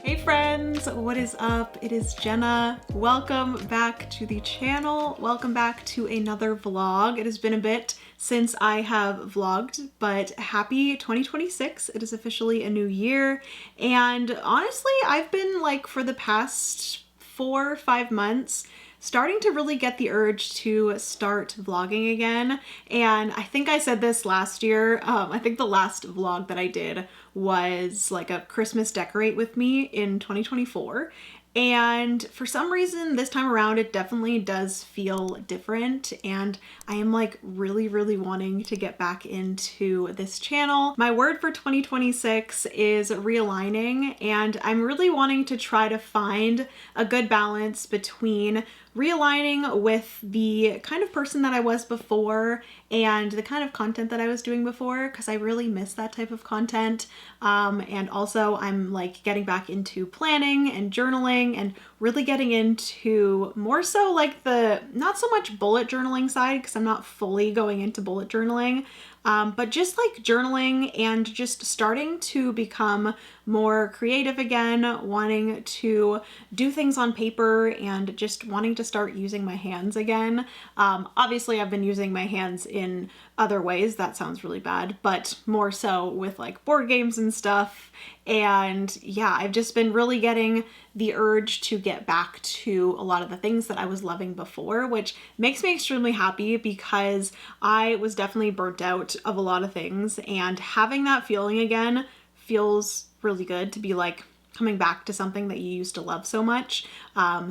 Hey friends, what is up? It is Jenna. Welcome back to the channel. Welcome back to another vlog. It has been a bit since I have vlogged, but happy 2026. It is officially a new year. And honestly, I've been like for the past 4 or 5 months starting to really get the urge to start vlogging again. And I think I said this last year. I think the last vlog that I did was like a Christmas decorate with me in 2024. And for some reason this time around it definitely does feel different, and I am like really wanting to get back into this channel. My word for 2026 is realigning, and I'm really wanting to try to find a good balance between realigning with the kind of person that I was before and the kind of content that I was doing before, because I really miss that type of content. And also I'm like getting back into planning and journaling and really getting into more so like the not so much bullet journaling side, because I'm not fully going into bullet journaling, but just like journaling and just starting to become more creative again, wanting to do things on paper and just wanting to start using my hands again. Obviously I've been using my hands in other ways. That sounds really bad, but more so with like board games and stuff. And yeah, I've just been really getting the urge to get back to a lot of the things that I was loving before, which makes me extremely happy because I was definitely burnt out of a lot of things, and having that feeling again feels really good to be like coming back to something that you used to love so much.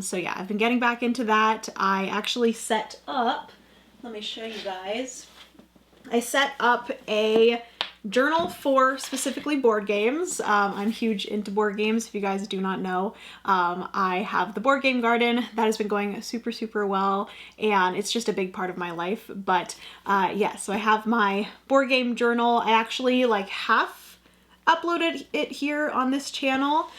So yeah, I've been getting back into that. I actually set up, let me show you guys. I set up a journal for specifically board games. I'm huge into board games, if you guys do not know. I have the board game garden that has been going super well, and it's just a big part of my life. But yeah, so I have my board game journal. I actually like half uploaded it here on this channel.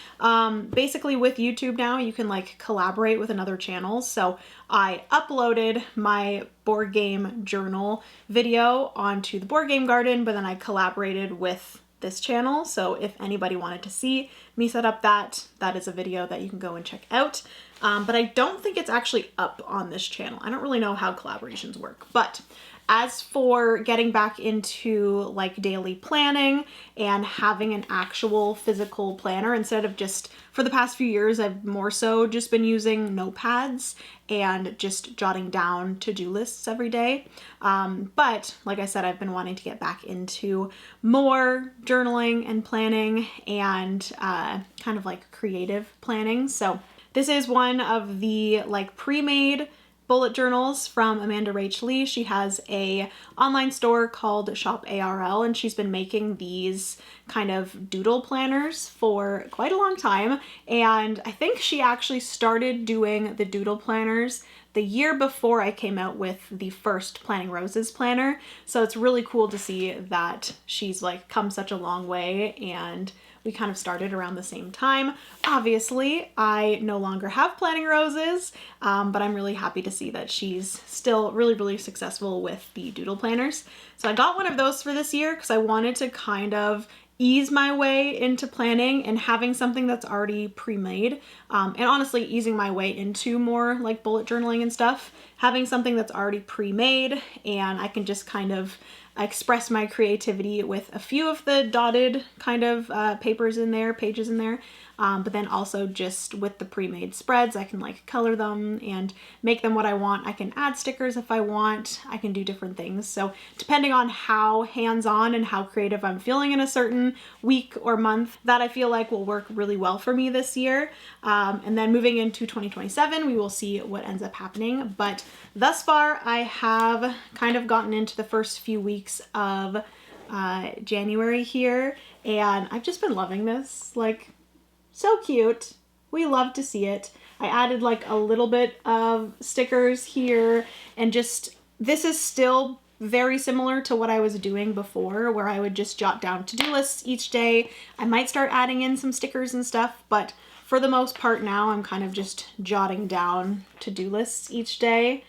Basically with YouTube now you can like collaborate with another channel, so I uploaded my board game journal video onto the board game garden, but then I collaborated with this channel, so if anybody wanted to see me set up that is a video that you can go and check out. But I don't think it's actually up on this channel. I don't really know how collaborations work. But as for getting back into like daily planning and having an actual physical planner, instead of just, for the past few years, I've more so just been using notepads and just jotting down to-do lists every day. But like I said, I've been wanting to get back into more journaling and planning and kind of like creative planning. So this is one of the like pre-made bullet journals from Amanda Rach Lee. She has a online store called Shop ARL, and she's been making these kind of doodle planners for quite a long time. And I think she actually started doing the doodle planners the year before I came out with the first Planning Roses planner. So it's really cool to see that she's like come such a long way, and we kind of started around the same time. Obviously, I no longer have Planning Roses, but I'm really happy to see that she's still really successful with the doodle planners. So I got one of those for this year because I wanted to kind of ease my way into planning and having something that's already pre-made, and honestly easing my way into more like bullet journaling and stuff, having something that's already pre-made, and I can just kind of express my creativity with a few of the dotted kind of pages in there, but then also just with the pre-made spreads, I can like color them and make them what I want. I can add stickers if I want. I can do different things. So depending on how hands-on and how creative I'm feeling in a certain week or month, that I feel like will work really well for me this year. And then moving into 2027, we will see what ends up happening. But thus far, I have kind of gotten into the first few weeks of January here, and I've just been loving this. Like, so cute. We love to see it. I added like a little bit of stickers here, and just, this is still very similar to what I was doing before, where I would just jot down to-do lists each day. I might start adding in some stickers and stuff, but for the most part now I'm kind of just jotting down to-do lists each day.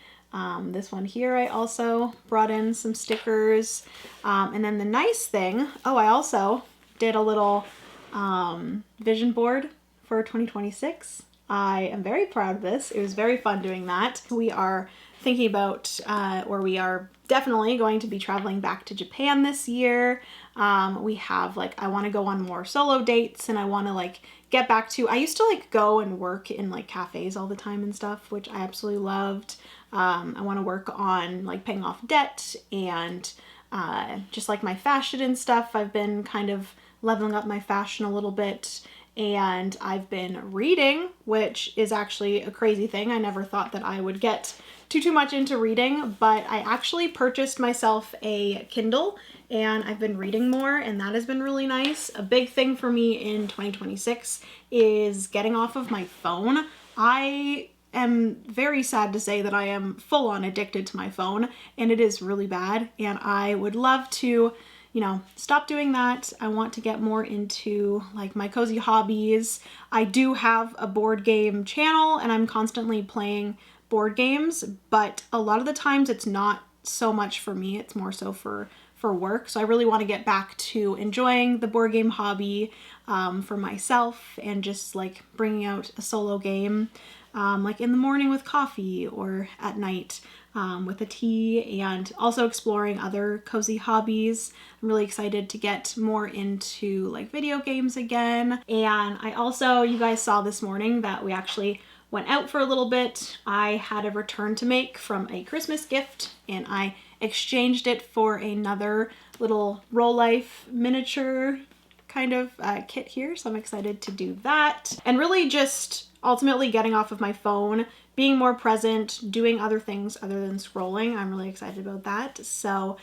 This one here, I also brought in some stickers. And then the nice thing, oh, I also did a little vision board for 2026. I am very proud of this. It was very fun doing that. We are thinking about, or we are definitely going to be traveling back to Japan this year. We have like, I want to go on more solo dates, and I want to like get back to, I used to like go and work in like cafes all the time and stuff, which I absolutely loved. I want to work on like paying off debt and just like my fashion and stuff. I've been kind of leveling up my fashion a little bit, and I've been reading, which is actually a crazy thing. I never thought that I would get too much into reading, but I actually purchased myself a Kindle and I've been reading more, and that has been really nice. A big thing for me in 2026 is getting off of my phone. I am very sad to say that I am full on addicted to my phone, and it is really bad, and I would love to, you know, stop doing that. I want to get more into like my cozy hobbies. I do have a board game channel and I'm constantly playing board games, but a lot of the times it's not so much for me, it's more so for work. So I really want to get back to enjoying the board game hobby for myself, and just like bringing out a solo game like in the morning with coffee, or at night with a tea, and also exploring other cozy hobbies. I'm really excited to get more into like video games again. And I also, you guys saw this morning that we actually went out for a little bit. I had a return to make from a Christmas gift, and I exchanged it for another little Roll Life miniature kind of kit here. So I'm excited to do that, and really just ultimately getting off of my phone, being more present, doing other things other than scrolling. I'm really excited about that. So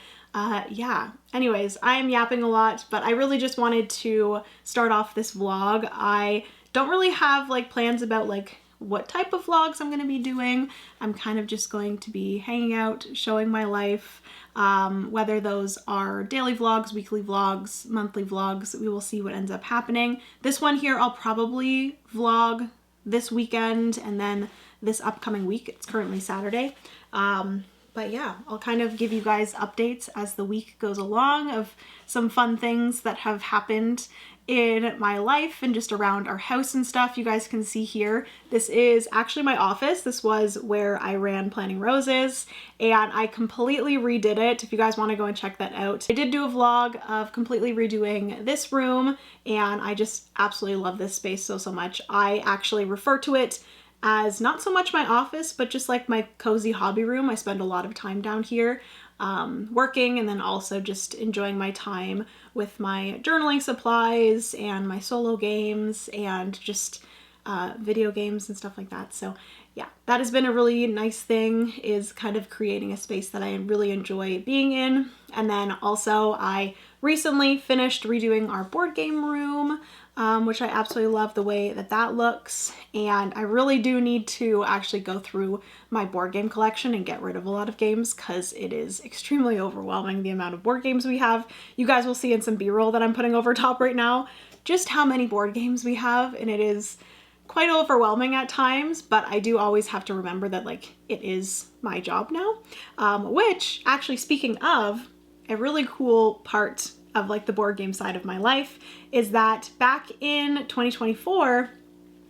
yeah, anyways, I'm yapping a lot, but I really just wanted to start off this vlog. I don't really have like plans about like what type of vlogs I'm going to be doing. I'm kind of just going to be hanging out, showing my life, whether those are daily vlogs, weekly vlogs, monthly vlogs. We will see what ends up happening. This one here, I'll probably vlog this weekend and then this upcoming week. It's currently Saturday. But yeah, I'll kind of give you guys updates as the week goes along of some fun things that have happened in my life and just around our house and stuff. You guys can see here, this is actually my office. This was where I ran Planting Roses, and I completely redid it. If you guys want to go and check that out. I did do a vlog of completely redoing this room, and I just absolutely love this space so much. I actually refer to it as not so much my office, but just like my cozy hobby room. I spend a lot of time down here working, and then also just enjoying my time with my journaling supplies and my solo games and just video games and stuff like that. So yeah, that has been a really nice thing, is kind of creating a space that I really enjoy being in. And then also I recently finished redoing our board game room, which I absolutely love the way that that looks. And I really do need to actually go through my board game collection and get rid of a lot of games, because it is extremely overwhelming, the amount of board games we have. You guys will see in some B-roll that I'm putting over top right now just how many board games we have, and it is quite overwhelming at times, but I do always have to remember that like it is my job now. Which actually, speaking of, a really cool part of like the board game side of my life is that back in 2024,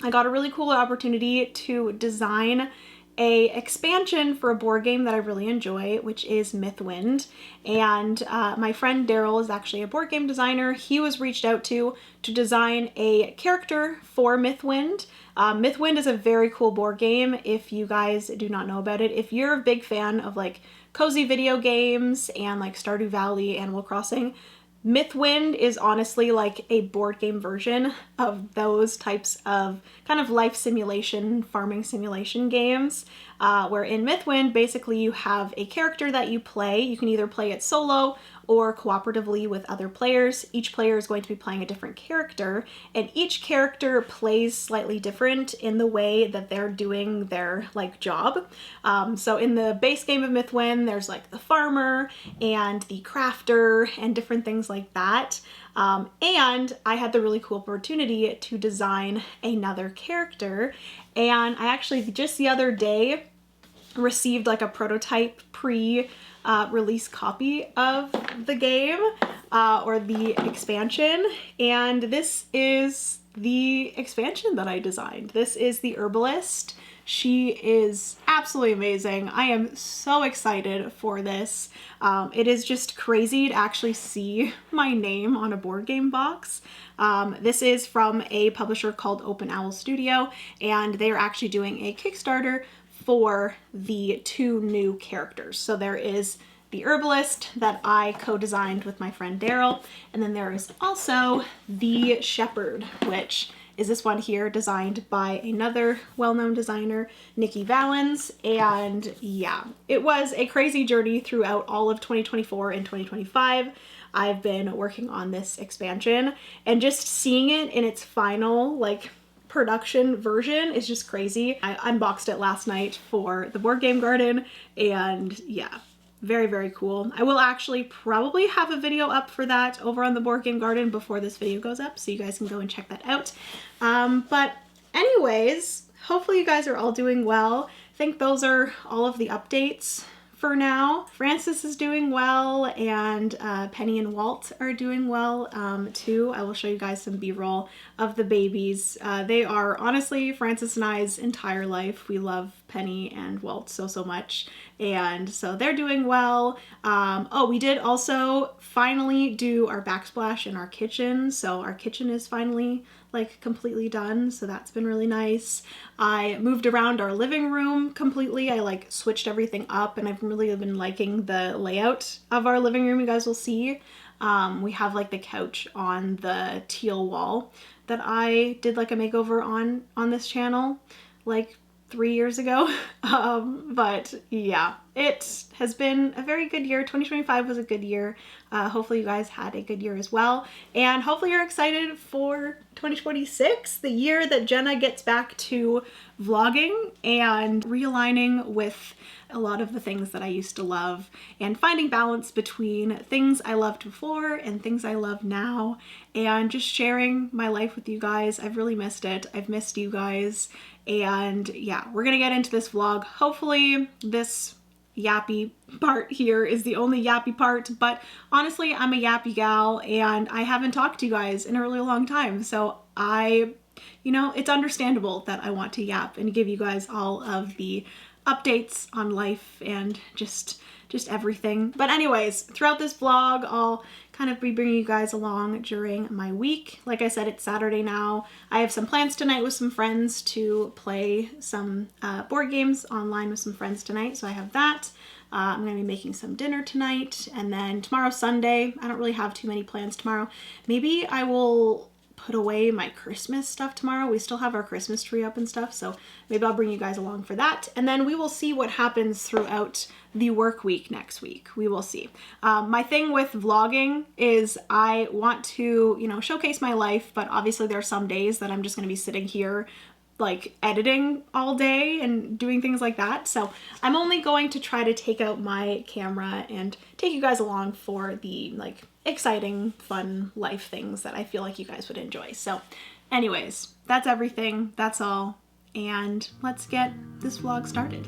I got a really cool opportunity to design a expansion for a board game that I really enjoy, which is Mythwind. And my friend Daryl is actually a board game designer. He was reached out to design a character for Mythwind. Mythwind is a very cool board game if you guys do not know about it. If you're a big fan of like cozy video games and like Stardew Valley, Animal Crossing, Mythwind is honestly like a board game version of those types of kind of life simulation, farming simulation games, where in Mythwind, basically you have a character that you play. You can either play it solo or cooperatively with other players. Each player is going to be playing a different character, and each character plays slightly different in the way that they're doing their like job. So in the base game of Mythwind, there's like the farmer and the crafter and different things like that. And I had the really cool opportunity to design another character, and I actually just the other day received like a prototype pre-release copy of the game or the expansion, and this is the expansion that I designed. This is the Herbalist. She is absolutely amazing. I am so excited for this. It is just crazy to actually see my name on a board game box. This is from a publisher called Open Owl Studio, and they are actually doing a Kickstarter for the 2 new characters. So there is the Herbalist that I co-designed with my friend Daryl, and then there is also the Shepherd, which is this one here, designed by another well-known designer, Nikki Valens. And yeah, it was a crazy journey throughout all of 2024 and 2025. I've been working on this expansion, and just seeing it in its final, like, production version is just crazy. I unboxed it last night for the Board Game Garden, and yeah, very, very cool. I will actually probably have a video up for that over on the Board Game Garden before this video goes up, so you guys can go and check that out. But anyways, hopefully you guys are all doing well. I think those are all of the updates for now. Francis is doing well, and Penny and Walt are doing well too. I will show you guys some B-roll of the babies. They are honestly Francis and I's entire life. We love Penny and Walt so, so much, and so they're doing well. Oh, we did also finally do our backsplash in our kitchen, so our kitchen is finally like completely done, so that's been really nice. I moved around our living room completely. I like switched everything up, and I've really been liking the layout of our living room. You guys will see. We have like the couch on the teal wall that I did like a makeover on this channel like 3 years ago. But yeah, it has been a very good year. 2025 was a good year. Hopefully you guys had a good year as well. And hopefully you're excited for 2026, the year that Jenna gets back to vlogging and realigning with a lot of the things that I used to love, and finding balance between things I loved before and things I love now, and just sharing my life with you guys. I've really missed it. I've missed you guys. And yeah, we're gonna get into this vlog. Hopefully this yappy part here is the only yappy part, but honestly, I'm a yappy gal, and I haven't talked to you guys in a really long time, so you know, it's understandable that I want to yap and give you guys all of the updates on life and just everything. But anyways, throughout this vlog, I'll kind of be bringing you guys along during my week. Like I said, it's Saturday now. I have some plans tonight with some friends to play some board games online with some friends tonight, so I have that. I'm gonna be making some dinner tonight, and then tomorrow's Sunday. I don't really have too many plans tomorrow. Maybe I will put away my Christmas stuff tomorrow. We still have our Christmas tree up and stuff, so maybe I'll bring you guys along for that. And then we will see what happens throughout the work week next week. We will see. My thing with vlogging is I want to, you know, showcase my life, but obviously there are some days that I'm just going to be sitting here like editing all day and doing things like that. So I'm only going to try to take out my camera and take you guys along for the like exciting, fun life things that I feel like you guys would enjoy. So anyways, that's everything. That's all. And let's get this vlog started.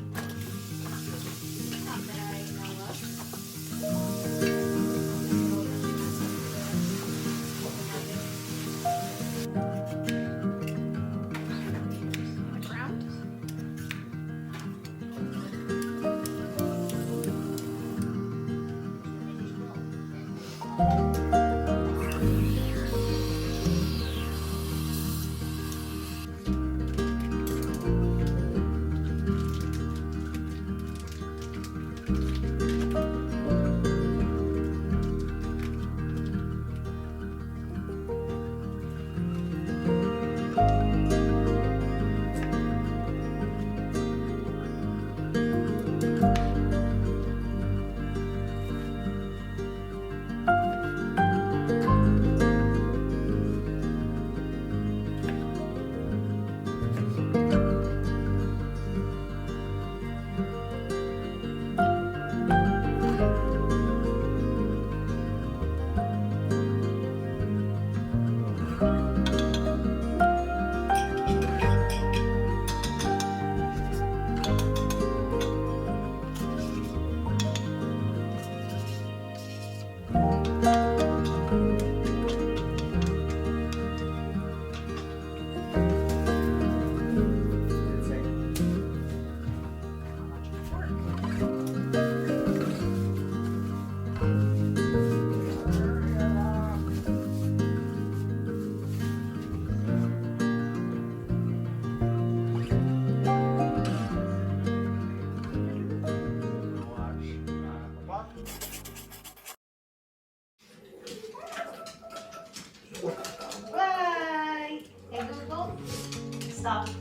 stuff.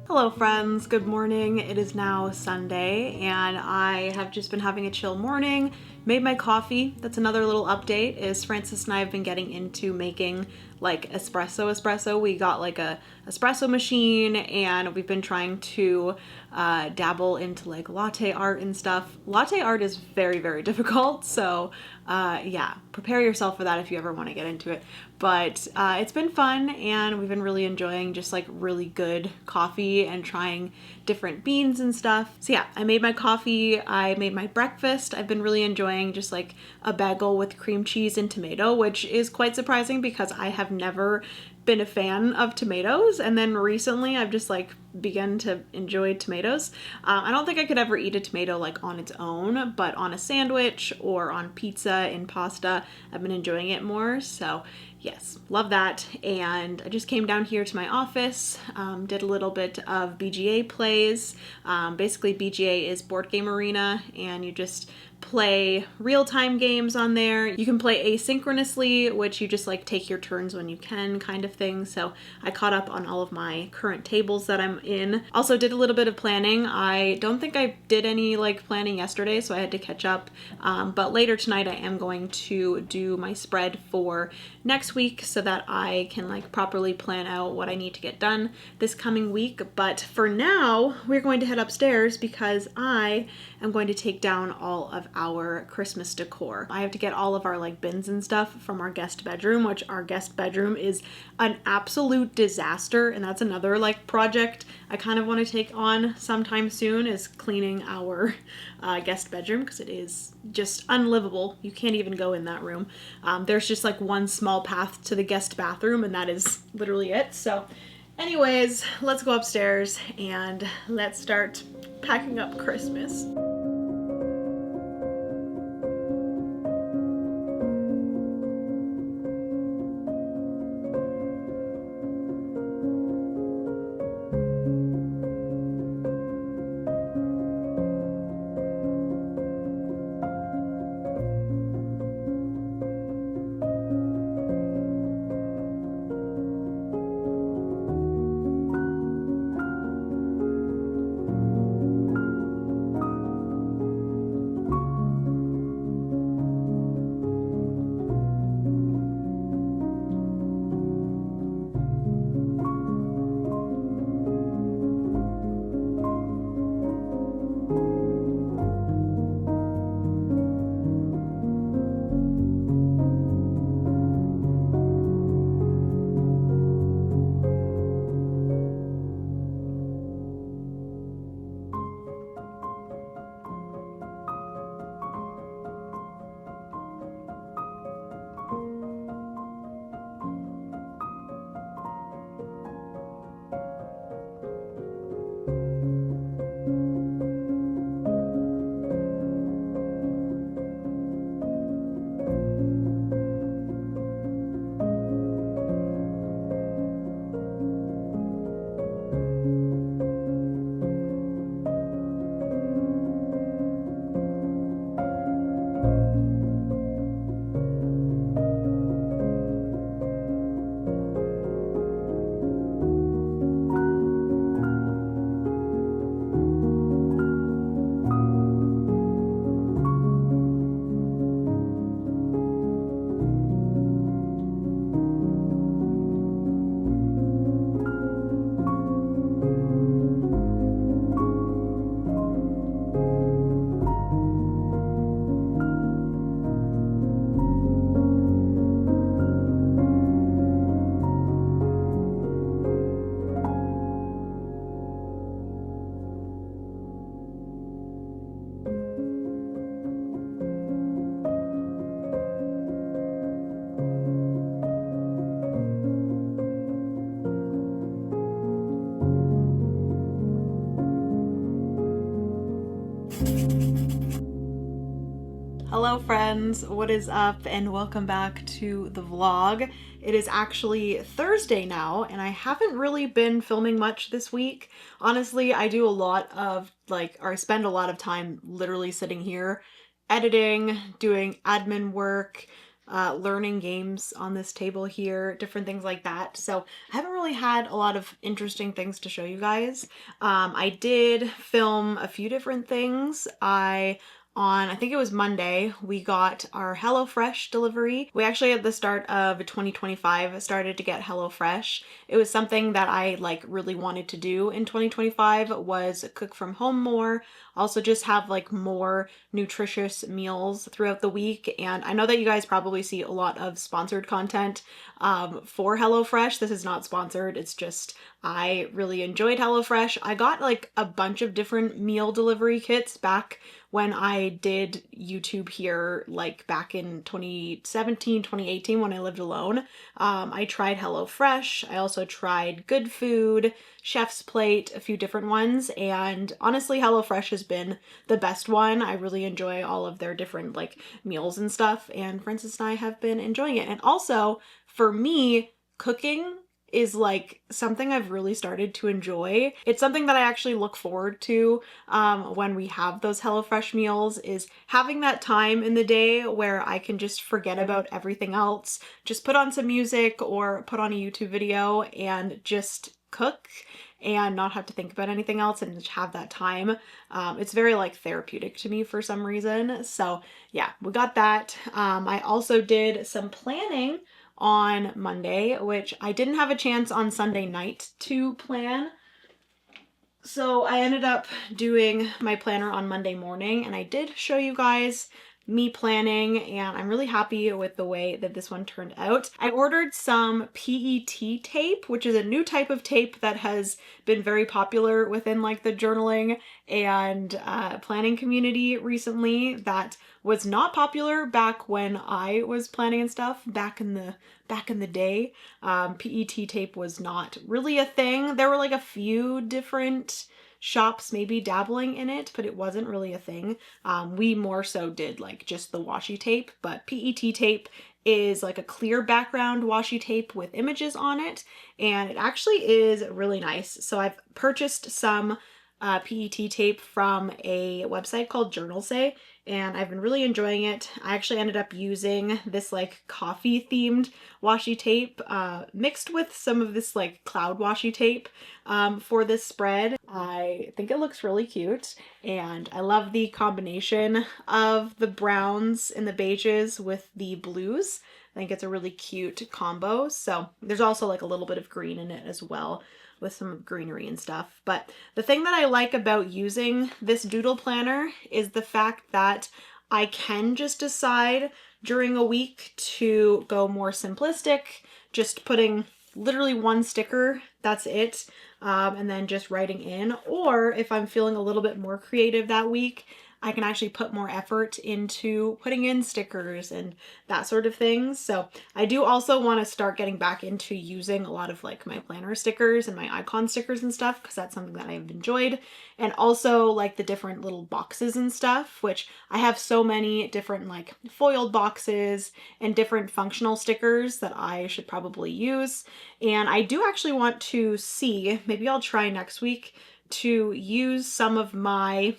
Hello friends, good morning. It is now Sunday and I have just been having a chill morning, made my coffee. That's another little update is Francis and I have been getting into making like espresso. We got like a espresso machine and we've been trying to dabble into like latte art and stuff. Latte art is very, very difficult. So yeah, prepare yourself for that if you ever want to get into it. But it's been fun and we've been really enjoying just like really good coffee and trying different beans and stuff. So yeah, I made my coffee, I made my breakfast. I've been really enjoying just like a bagel with cream cheese and tomato, which is quite surprising because I have never been a fan of tomatoes, and then recently I've just like begun to enjoy tomatoes. I don't think I could ever eat a tomato like on its own, but on a sandwich or on pizza and pasta, I've been enjoying it more. So yes, love that. And I just came down here to my office, did a little bit of BGA plays. Basically BGA is Board Game Arena, and you just play real-time games on there. You can play asynchronously, which you just like take your turns when you can kind of thing. So I caught up on all of my current tables that I'm in. Also did a little bit of planning. I don't think I did any like planning yesterday, so I had to catch up. But later tonight I am going to do my spread for next week so that I can like properly plan out what I need to get done this coming week. But for now, we're going to head upstairs because I am going to take down all of our Christmas decor. I have to get all of our like bins and stuff from our guest bedroom, which our guest bedroom is an absolute disaster. And that's another like project I kind of want to take on sometime soon, is cleaning our guest bedroom because it is just unlivable. You can't even go in that room. There's just like one small path to the guest bathroom and that is literally it. So anyways, let's go upstairs and let's start packing up Christmas. Hello friends, what is up and welcome back to the vlog. It is actually Thursday now and I haven't really been filming much this week. Honestly, I do a lot of I spend a lot of time literally sitting here editing, doing admin work, learning games on this table here, different things like that. So I haven't really had a lot of interesting things to show you guys. I did film a few different things. I think it was Monday, we got our HelloFresh delivery. We actually at the start of 2025 started to get HelloFresh. It was something that I really wanted to do in 2025 was cook from home more. Also just have more nutritious meals throughout the week. And I know that you guys probably see a lot of sponsored content for HelloFresh. This is not sponsored. It's just I really enjoyed HelloFresh. I got a bunch of different meal delivery kits back when I did YouTube here, back in 2017, 2018 when I lived alone. I tried HelloFresh. I also tried Good Food, Chef's Plate, a few different ones. And honestly, HelloFresh has been the best one. I really enjoy all of their different meals and stuff. And Francis and I have been enjoying it. And also for me, cooking is something I've really started to enjoy. It's something that I actually look forward to when we have those HelloFresh meals, is having that time in the day where I can just forget about everything else, just put on some music or put on a YouTube video and just cook and not have to think about anything else and just have that time. It's very therapeutic to me for some reason. So yeah, we got that. I also did some planning on Monday, which I didn't have a chance on Sunday night to plan. So I ended up doing my planner on Monday morning, and I did show you guys me planning, and I'm really happy with the way that this one turned out. I ordered some PET tape, which is a new type of tape that has been very popular within the journaling and planning community recently, that was not popular back when I was planning and stuff back in the day. PET tape was not really a thing. There were a few different shops maybe dabbling in it, but it wasn't really a thing. We more so did just the washi tape, but PET tape is a clear background washi tape with images on it, and it actually is really nice. So I've purchased some PET tape from a website called Journalsay, and I've been really enjoying it. I actually ended up using this coffee themed washi tape mixed with some of this cloud washi tape for this spread. I think it looks really cute, and I love the combination of the browns and the beiges with the blues. I think it's a really cute combo. So there's also a little bit of green in it as well, with some greenery and stuff. But the thing that I like about using this doodle planner is the fact that I can just decide during a week to go more simplistic, just putting literally one sticker, that's it, and then just writing in. Or if I'm feeling a little bit more creative that week, I can actually put more effort into putting in stickers and that sort of thing. So I do also want to start getting back into using a lot of my planner stickers and my icon stickers and stuff, because that's something that I've enjoyed. And also the different little boxes and stuff, which I have so many different foiled boxes and different functional stickers that I should probably use. And I do actually want to see, maybe I'll try next week to use some of my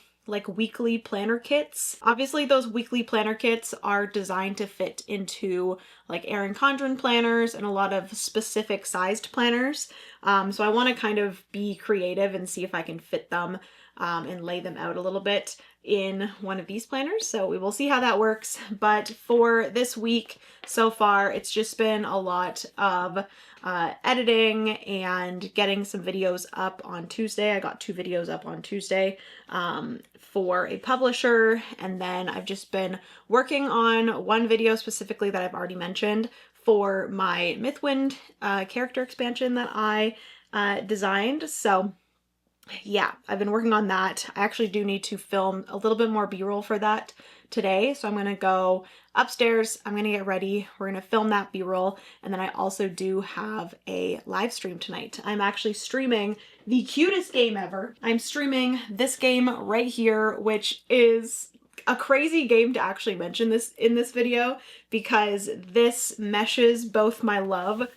weekly planner kits. Obviously those weekly planner kits are designed to fit into Erin Condren planners and a lot of specific sized planners. So I want to kind of be creative and see if I can fit them and lay them out a little bit in one of these planners. So we will see how that works. But for this week so far, it's just been a lot of editing and getting some videos up on Tuesday. I got 2 videos up on Tuesday for a publisher, and then I've just been working on one video specifically that I've already mentioned for my Mythwind character expansion that I designed. So yeah, I've been working on that. I actually do need to film a little bit more B-roll for that today. So I'm going to go upstairs. I'm going to get ready. We're going to film that B-roll. And then I also do have a live stream tonight. I'm actually streaming the cutest game ever. I'm streaming this game right here, which is a crazy game to actually mention this in this video because this meshes both my love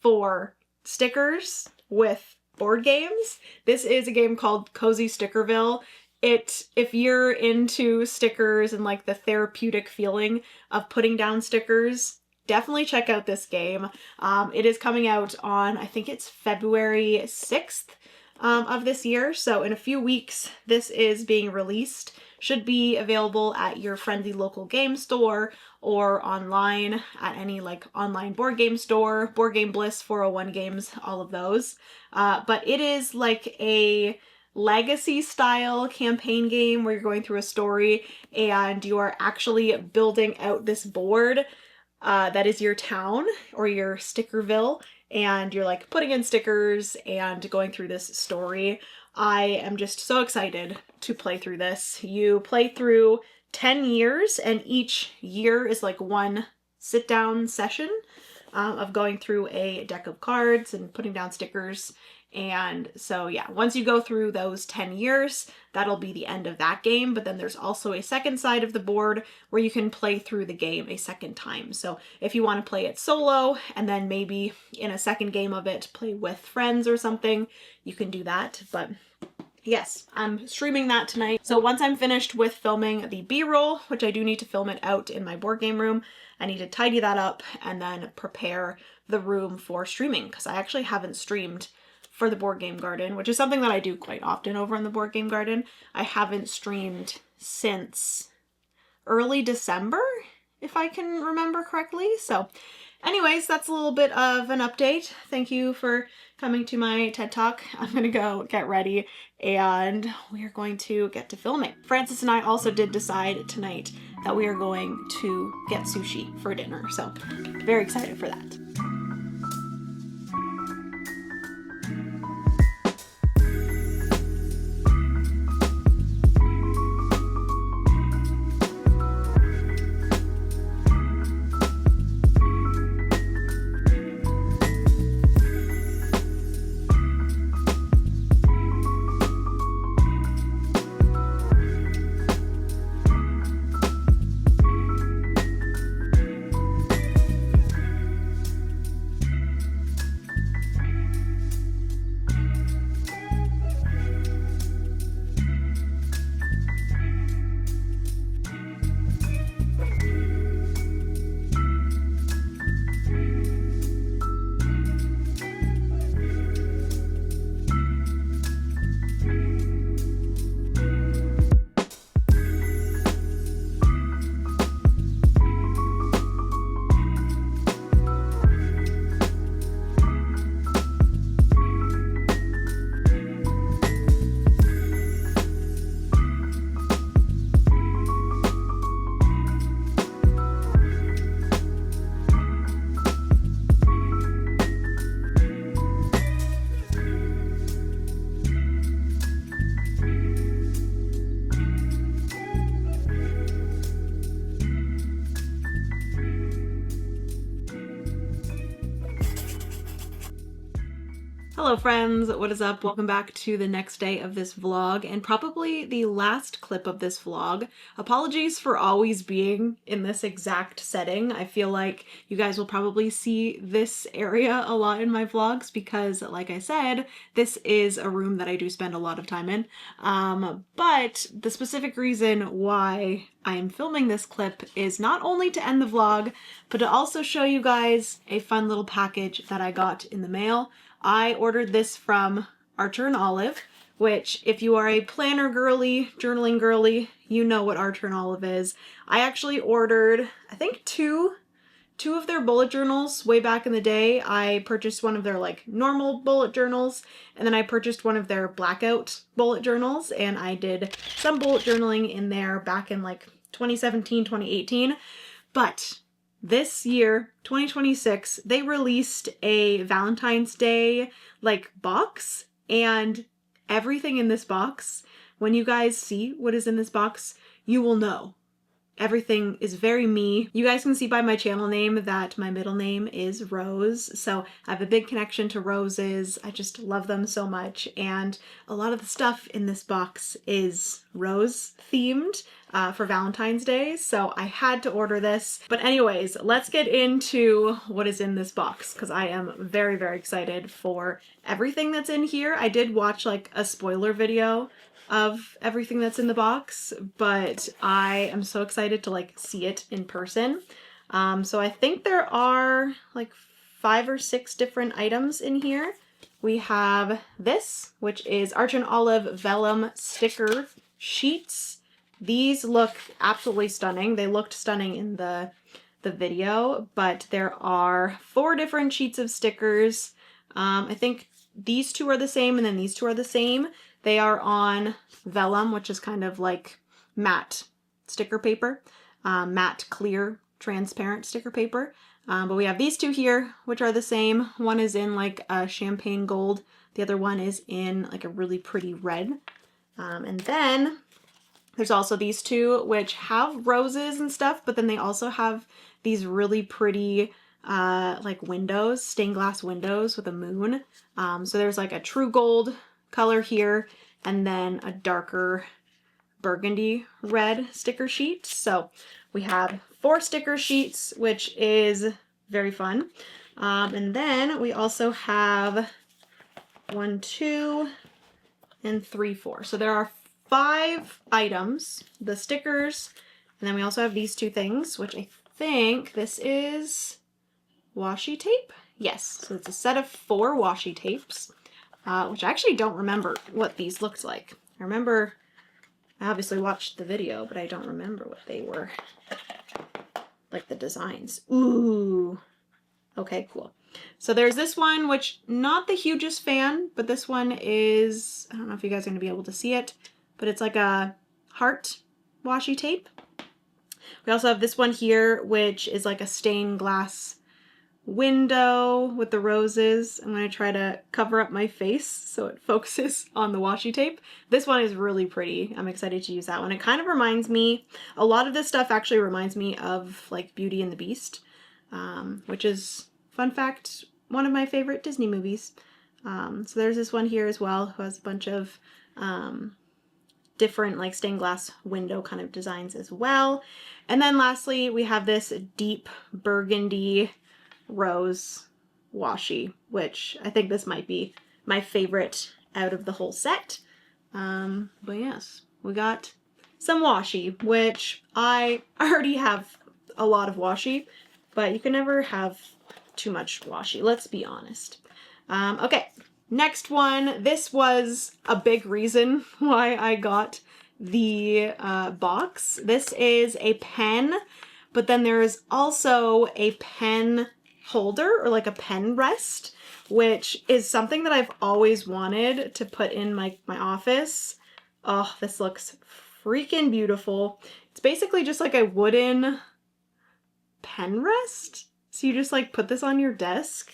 for stickers with board games. This is a game called Cozy Stickerville. If you're into stickers and like the therapeutic feeling of putting down stickers, definitely check out this game. It is coming out on, I think it's February 6th of this year. So in a few weeks, this is being released. Should be available at your friendly local game store or online at any like online board game store, Board Game Bliss, 401 Games, all of those. But it is like a legacy style campaign game where you're going through a story and you are actually building out this board that is your town or your Stickerville, and you're like putting in stickers and going through this story. I am just so excited to play through this. You play through 10 years and each year is like one sit down session of going through a deck of cards and putting down stickers. And so yeah, once you go through those 10 years, that'll be the end of that game. But then there's also a second side of the board where you can play through the game a second time. So if you want to play it solo and then maybe in a second game of it, play with friends or something, you can do that. But yes, I'm streaming that tonight. So once I'm finished with filming the B-roll, which I do need to film it out in my board game room, I need to tidy that up and then prepare the room for streaming because I actually haven't streamed for the Board Game Garden, which is something that I do quite often over in the Board Game Garden. I haven't streamed since early December, if I can remember correctly. So anyways, that's a little bit of an update. Thank you for coming to my TED Talk. I'm gonna go get ready and we are going to get to filming. Francis and I also did decide tonight that we are going to get sushi for dinner. So very excited for that. Hello friends, what is up? Welcome back to the next day of this vlog and probably the last clip of this vlog. Apologies for always being in this exact setting. I feel like you guys will probably see this area a lot in my vlogs because, like I said, this is a room that I do spend a lot of time in. But the specific reason why I am filming this clip is not only to end the vlog, but to also show you guys a fun little package that I got in the mail. I ordered this from Archer and Olive, which if you are a planner girly, journaling girly, you know what Archer and Olive is. I actually ordered, I think two of their bullet journals way back in the day. I purchased one of their like normal bullet journals, and then I purchased one of their blackout bullet journals, and I did some bullet journaling in there back in like 2017, 2018. But this year, 2026, they released a Valentine's Day like box, and everything in this box, when you guys see what is in this box, you will know everything is very me. You guys can see by my channel name that my middle name is Rose, so I have a big connection to roses. I just love them so much, and a lot of the stuff in this box is rose themed for Valentine's Day, so I had to order this. But anyways, let's get into what is in this box, because I am very, very excited for everything that's in here. I did watch like a spoiler video of everything that's in the box, but I am so excited to like see it in person. So I think there are like 5 or 6 different items in here. We have this, which is Arch and Olive vellum sticker sheets. These look absolutely stunning. They looked stunning in the video, but there are 4 different sheets of stickers. I think these 2 are the same, and then these 2 are the same. They are on vellum, which is kind of like matte sticker paper, matte, clear, transparent sticker paper. But we have these 2 here, which are the same. One is in like a champagne gold. The other one is in like a really pretty red. And then there's also these 2, which have roses and stuff, but then they also have these really pretty like windows, stained glass windows with a moon. So there's like a true gold color here, and then a darker burgundy red sticker sheet. So we have 4 sticker sheets, which is very fun. And then we also have 1, 2, and 3, 4. So there are 5 items, the stickers, and then we also have these 2 things, which I think this is washi tape. Yes, so it's a set of 4 washi tapes. Which I actually don't remember what these looked like. I remember, I obviously watched the video, but I don't remember what they were, like the designs. Ooh, okay, cool. So there's this one, which not the hugest fan, but this one is, I don't know if you guys are gonna be able to see it, but it's like a heart washi tape. We also have this one here, which is like a stained glass window with the roses. I'm going to try to cover up my face so it focuses on the washi tape. This one is really pretty. I'm excited to use that one. It kind of reminds me, a lot of this stuff actually reminds me of like Beauty and the Beast, which is, fun fact, one of my favorite Disney movies. So there's this one here as well, who has a bunch of different like stained glass window kind of designs as well. And then lastly, we have this deep burgundy rose washi, which I think this might be my favorite out of the whole set. But yes, we got some washi, which I already have a lot of washi, but you can never have too much washi, let's be honest. Okay, next one. This was a big reason why I got the box. This is a pen, but then there is also a pen holder, or like a pen rest, which is something that I've always wanted to put in my office. Oh, this looks freaking beautiful. It's basically just like a wooden pen rest. So you just like put this on your desk,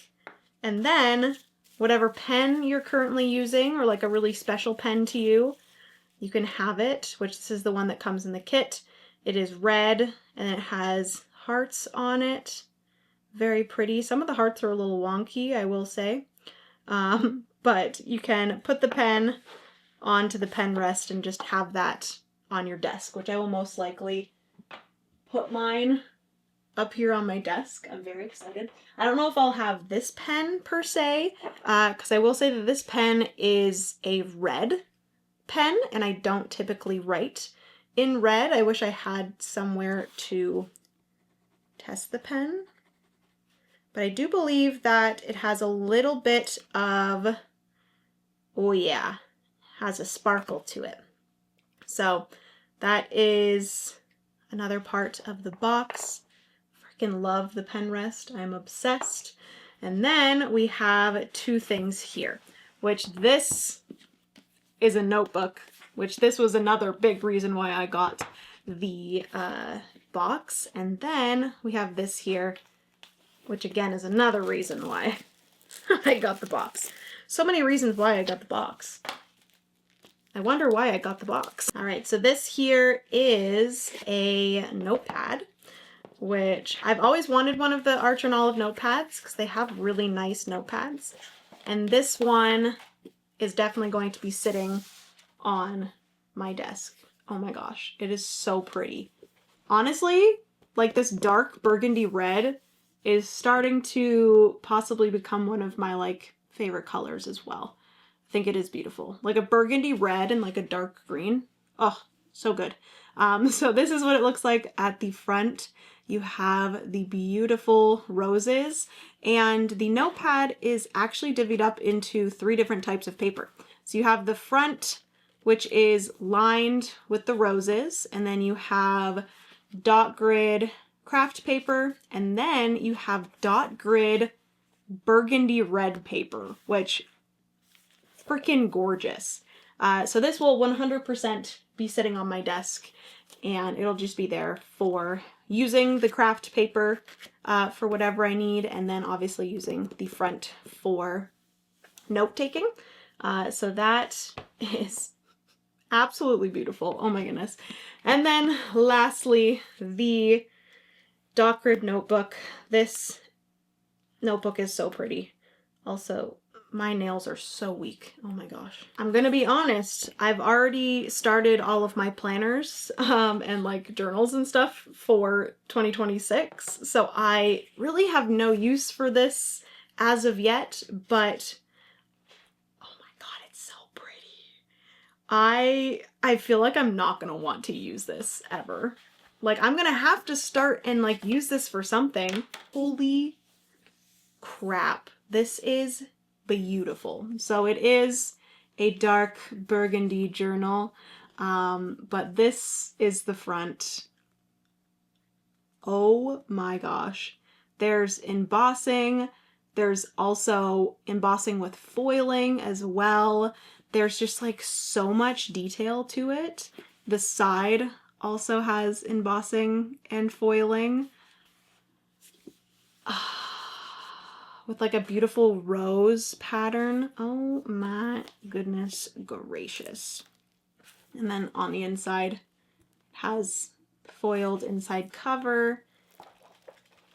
and then whatever pen you're currently using, or like a really special pen to you, you can have it, which this is the one that comes in the kit. It is red and it has hearts on it. Very pretty. Some of the hearts are a little wonky, I will say. But you can put the pen onto the pen rest and just have that on your desk, which I will most likely put mine up here on my desk. I'm very excited. I don't know if I'll have this pen per se, because I will say that this pen is a red pen, and I don't typically write in red. I wish I had somewhere to test the pen. But I do believe that it has a little bit of, oh yeah, has a sparkle to it. So that is another part of the box. Freaking love the pen rest. I'm obsessed. And then we have 2 things here, which this is a notebook, which this was another big reason why I got the box. And then we have this here, which again is another reason why I got the box. So many reasons why I got the box. I wonder why I got the box. All right, so this here is a notepad, which I've always wanted one of the Archer and Olive notepads because they have really nice notepads. And this one is definitely going to be sitting on my desk. Oh my gosh, it is so pretty. Honestly, like this dark burgundy red is starting to possibly become one of my like favorite colors as well. I think it is beautiful. Like a burgundy red and like a dark green. Oh, so good. So this is what it looks like at the front. You have the beautiful roses, and the notepad is actually divvied up into 3 different types of paper. So you have the front, which is lined with the roses, and then you have dot grid craft paper, and then you have dot grid burgundy red paper, which freaking gorgeous. So this will 100% be sitting on my desk, and it'll just be there for using the craft paper for whatever I need, and then obviously using the front for note taking. So that is absolutely beautiful. Oh my goodness. And then lastly, the dot grid notebook. This notebook is so pretty. Also, my nails are so weak. Oh my gosh. I'm gonna be honest, I've already started all of my planners and like journals and stuff for 2026. So I really have no use for this as of yet, but oh my god, it's so pretty. I feel like I'm not gonna want to use this ever. Like I'm gonna have to start and like use this for something. Holy crap. This is beautiful. So it is a dark burgundy journal, but this is the front. Oh my gosh. There's embossing. There's also embossing with foiling as well. There's just like so much detail to it. The side also has embossing and foiling. With like a beautiful rose pattern. Oh my goodness gracious. And then on the inside has foiled inside cover.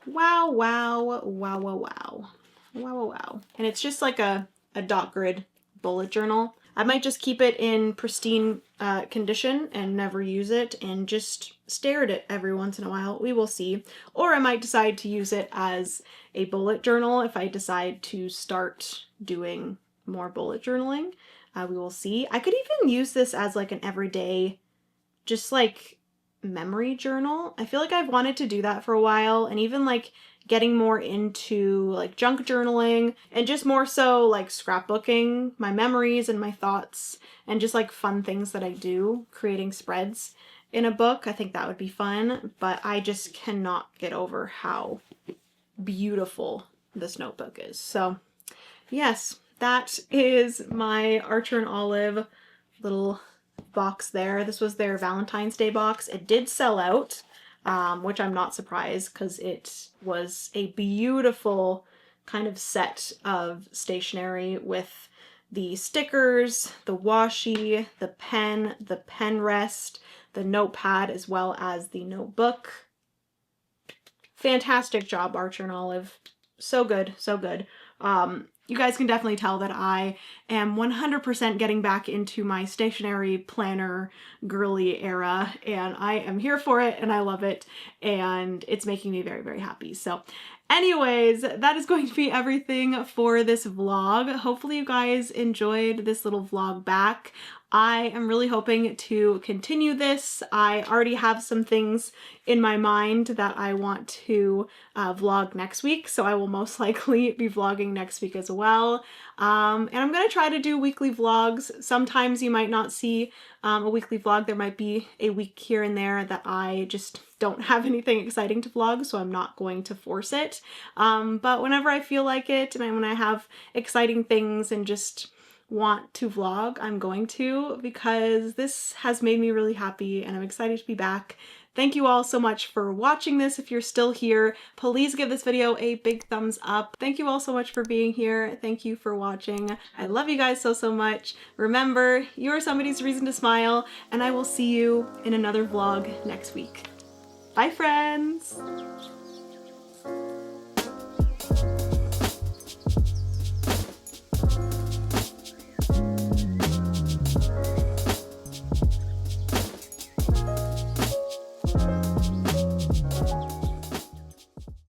Wow, wow, wow, wow, wow. Wow, wow, wow. And it's just like a dot grid bullet journal. I might just keep it in pristine condition and never use it and just stare at it every once in a while. We will see. Or I might decide to use it as a bullet journal if I decide to start doing more bullet journaling. We will see. I could even use this as like an everyday, just like memory journal. I feel like I've wanted to do that for a while, and even like getting more into like junk journaling and just more so like scrapbooking my memories and my thoughts and just like fun things that I do, creating spreads in a book. I think that would be fun, but I just cannot get over how beautiful this notebook is. So yes, that is my Archer and Olive little box there. This was their Valentine's Day box. It did sell out, which I'm not surprised because it was a beautiful kind of set of stationery with the stickers, the washi, the pen rest, the notepad, as well as the notebook. Fantastic job, Archer and Olive. So good, so good. You guys can definitely tell that I am 100% getting back into my stationery planner girly era, and I am here for it and I love it, and it's making me very, very happy. So anyways, that is going to be everything for this vlog. Hopefully you guys enjoyed this little vlog back. I am really hoping to continue this. I already have some things in my mind that I want to vlog next week, so I will most likely be vlogging next week as well. And I'm going to try to do weekly vlogs. Sometimes you might not see a weekly vlog. There might be a week here and there that I just don't have anything exciting to vlog, so I'm not going to force it. But whenever I feel like it and when I have exciting things and just want to vlog, I'm going to, because this has made me really happy and I'm excited to be back. Thank you all so much for watching this. If you're still here, please give this video a big thumbs up. Thank you all so much for being here. Thank you for watching. I love you guys so, so much. Remember, you are somebody's reason to smile, and I will see you in another vlog next week. Bye, friends!